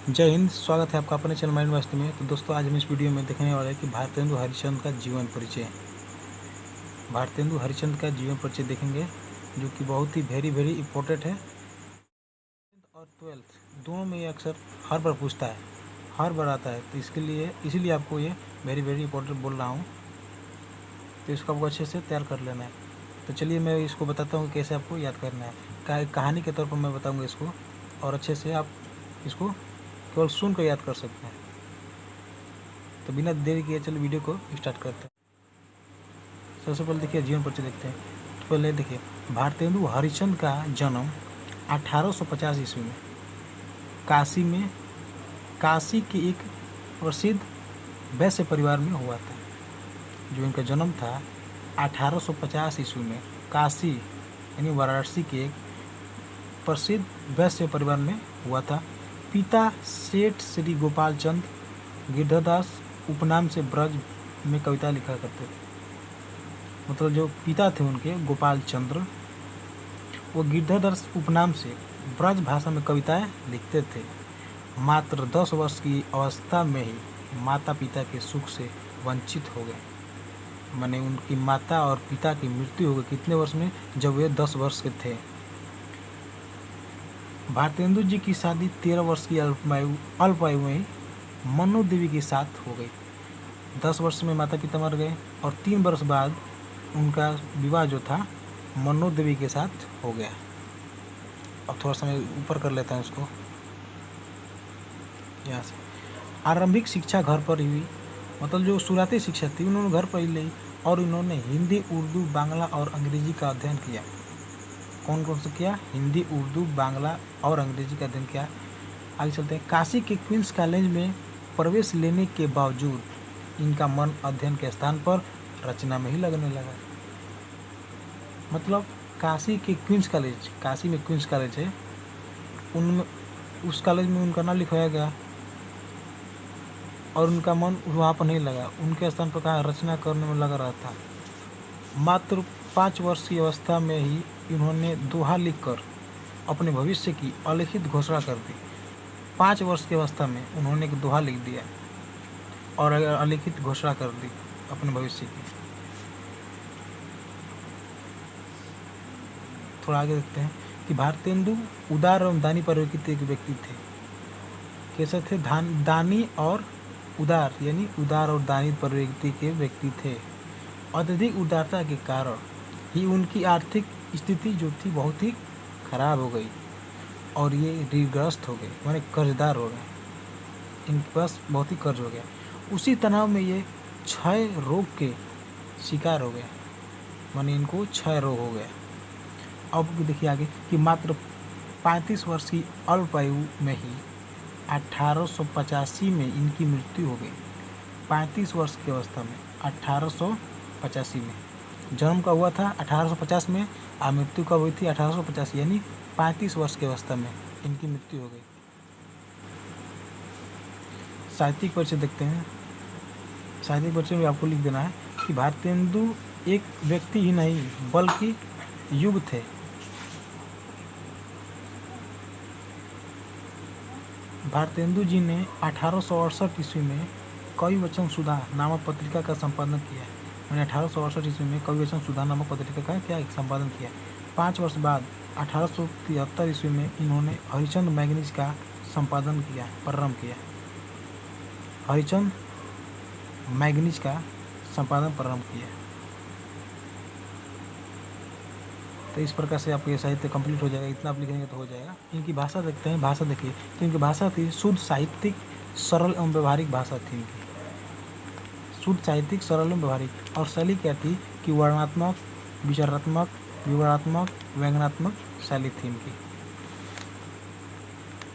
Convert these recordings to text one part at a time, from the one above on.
जय हिंद। स्वागत है आपका अपने चैनल माइंड मस्ती में। तो दोस्तों, आज हम इस वीडियो में देखने वाले हैं कि भारतेंदु हरिश्चंद्र का जीवन परिचय। भारतेंदु हरिश्चंद्र का जीवन परिचय देखेंगे, जो कि बहुत ही वेरी इंपॉर्टेंट है। और 12th दोनों में ये अक्सर हर बार पूछता है, हर बार आता है। तो इसीलिए आपको ये वेरी इंपॉर्टेंट बोल रहा हूँ। तो इसको आपको अच्छे से तैयार कर लेना है। तो चलिए मैं इसको बताता हूँ कैसे आपको याद करना है। कहानी के तौर पर मैं बताऊँगा इसको, और अच्छे से आप इसको केवल सुन कर याद कर सकते हैं। तो बिना देरी किए चलो वीडियो को स्टार्ट करते हैं। सबसे पहले देखिए जीवन परिचय देखते हैं। तो पहले देखिए, भारतेंदु हरिश्चंद्र का जन्म 1850 ईस्वी में काशी के एक प्रसिद्ध वैश्य परिवार में हुआ था। जो इनका जन्म था 1850 ईस्वी में काशी यानी वाराणसी के एक प्रसिद्ध वैश्य परिवार में हुआ था। पिता सेठ श्री गोपाल चंद गिरधरदास उपनाम से ब्रज में कविता लिखा करते थे। मतलब जो पिता थे उनके गोपाल चंद्र, वो गिरधरदास उपनाम से ब्रज भाषा में कविताएं लिखते थे। मात्र 10 वर्ष की अवस्था में ही माता पिता के सुख से वंचित हो गए। माने उनकी माता और पिता की मृत्यु हो गई कितने वर्ष में, जब वे 10 वर्ष के थे। भारतेंदु जी की शादी 13 वर्ष की अल्पायु में ही मनु देवी के साथ हो गई। 10 वर्ष में माता पिता मर गए और 3 वर्ष बाद उनका विवाह जो था मनु देवी के साथ हो गया। अब थोड़ा सा मैं ऊपर कर लेता हूँ इसको यहाँ से। आरंभिक शिक्षा घर पर ही हुई। मतलब जो शुरुआती शिक्षा थी उन्होंने घर पर ही ली, और इन्होंने हिंदी, उर्दू, बांग्ला और अंग्रेजी का अध्ययन किया। कौन कौन से किया? हिंदी, उर्दू, बांग्ला और अंग्रेजी का अध्ययन किया। आगे चलते हैं। काशी के क्वींस कॉलेज में प्रवेश लेने के बावजूद इनका मन अध्ययन के स्थान पर रचना में ही लगने लगा। मतलब काशी के क्वींस कॉलेज, काशी में क्वींस कॉलेज है, उनमें उस कॉलेज में उनका नाम लिखवाया गया और उनका मन वहाँ पर नहीं लगा। उनके स्थान पर कहाँ रचना करने में लगा रहा था। मात्र 5 वर्ष की अवस्था में ही इन्होंने दोहा लिखकर अपने भविष्य की अलिखित घोषणा कर दी। 5 वर्ष की अवस्था में उन्होंने एक दोहा लिख दिया और अलिखित घोषणा कर दी अपने भविष्य की। थोड़ा आगे देखते हैं कि भारतेंदु उदार एवं दानी प्रवृत्ति के एक व्यक्ति थे। कैसे थे? दानी और उदार, यानी उदार और दानी प्रवृत्ति के व्यक्ति थे। अत्यधिक उदारता के कारण ही उनकी आर्थिक स्थिति जो थी बहुत ही खराब हो गई और ये ऋणग्रस्त हो गए, माने कर्जदार हो गए। इनके पास बहुत ही कर्ज हो गया। उसी तनाव में ये क्षय रोग के शिकार हो गए, माने इनको क्षय रोग हो गया। अब देखिए आगे कि मात्र 35 वर्ष की अल्पायु में ही 1885 में इनकी मृत्यु हो गई। 35 वर्ष की अवस्था में 1885 में जन्म का हुआ था 1850 में, और मृत्यु कब हुई थी? 1885, यानी 35 वर्ष की अवस्था में इनकी मृत्यु हो गई। साहित्यिक परिचय देखते हैं। साहित्यिक परिचय में आपको लिख देना है कि भारतेंदु एक व्यक्ति ही नहीं बल्कि युग थे। भारतेंदु जी ने 1868 ईस्वी में कवि वचन सुधा नामक पत्रिका का संपादन किया। मैंने 1868 ईस्वी में कवि वचन सुधा नामक पत्रिका का क्या संपादन किया। 5 वर्ष बाद 1873 ईस्वी में इन्होंने हरिश्चंद्र मैगजीन का संपादन किया, प्रारंभ किया। हरिश्चंद्र मैगजीन का संपादन प्रारंभ किया। तो इस प्रकार से आपको ये साहित्य कंप्लीट हो जाएगा। इतना आप लिखेंगे तो हो जाएगा। इनकी भाषा देखते हैं। भाषा देखिए तो इनकी भाषा थी शुद्ध साहित्यिक, सरल एवं व्यवहारिक भाषा थी इनकी। शुद्ध साहित्यिक, सरल एवं व्यवहारिक। और शैली क्या थी कि वर्णनात्मक, विचारात्मक, विवरणात्मक, व्यंग्यात्मक शैली थी इनकी।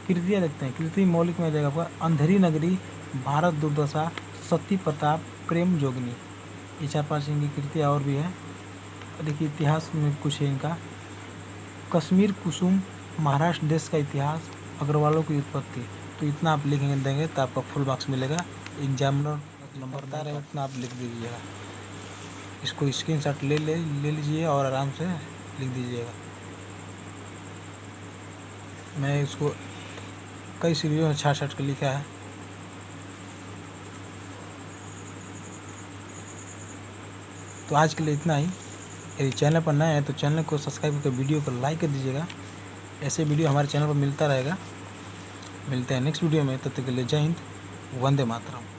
कृतियाँ देखते हैं। कृति मौलिक में आ जाएगा आपका अंधेरी नगरी, भारत दुर्दशा, सती प्रताप, प्रेम जोगिनी। ये 4-5 इनकी कृतियाँ और भी हैं। देखिए इतिहास में कुछ है इनका। कश्मीर कुसुम, महाराष्ट्र देश का इतिहास, अग्रवालों की उत्पत्ति। तो इतना आप लिखेंगे देंगे तो आपका फुल मार्क्स मिलेगा। एग्जामिनर नंबर बता रहे उतना आप लिख दीजिएगा। इसको स्क्रीनशॉट ले लीजिए और आराम से लिख दीजिएगा। मैं इसको कई सीरीजों में छाट छाट के लिखा है। तो आज के लिए इतना ही। यदि चैनल पर नए हैं तो चैनल को सब्सक्राइब करके वीडियो को लाइक कर दीजिएगा। ऐसे वीडियो हमारे चैनल पर मिलता रहेगा। मिलते हैं नेक्स्ट वीडियो में, तब तक के लिए जय हिंद, वंदे मातरम।